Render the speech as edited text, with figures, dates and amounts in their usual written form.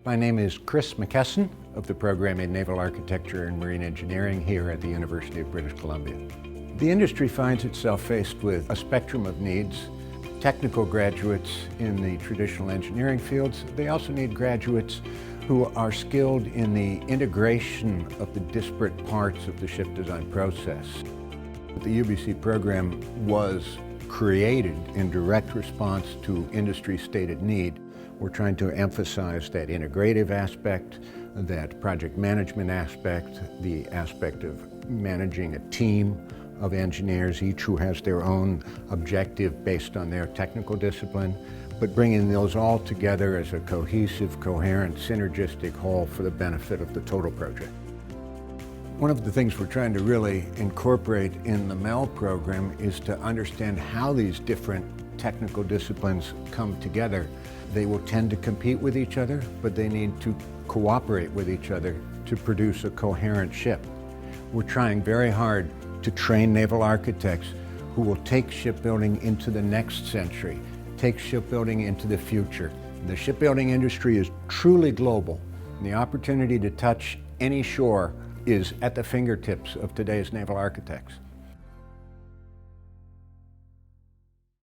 My name is Chris McKesson of the program in Naval Architecture and Marine Engineering here at the University of British Columbia. The industry finds itself faced with a spectrum of needs. Technical graduates in the traditional engineering fields. They also need graduates who are skilled in the integration of the disparate parts of the ship design process. The UBC program was created in direct response to industry-stated need. We're trying to emphasize that integrative aspect, that project management aspect, the aspect of managing a team of engineers, each who has their own objective based on their technical discipline, but bringing those all together as a cohesive, coherent, synergistic whole for the benefit of the total project. One of the things we're trying to really incorporate in the MEL program is to understand how these different technical disciplines come together. They will tend to compete with each other, but they need to cooperate with each other to produce a coherent ship. We're trying very hard to train naval architects who will take shipbuilding into the next century, take shipbuilding into the future. The shipbuilding industry is truly global, and the opportunity to touch any shore is at the fingertips of today's naval architects.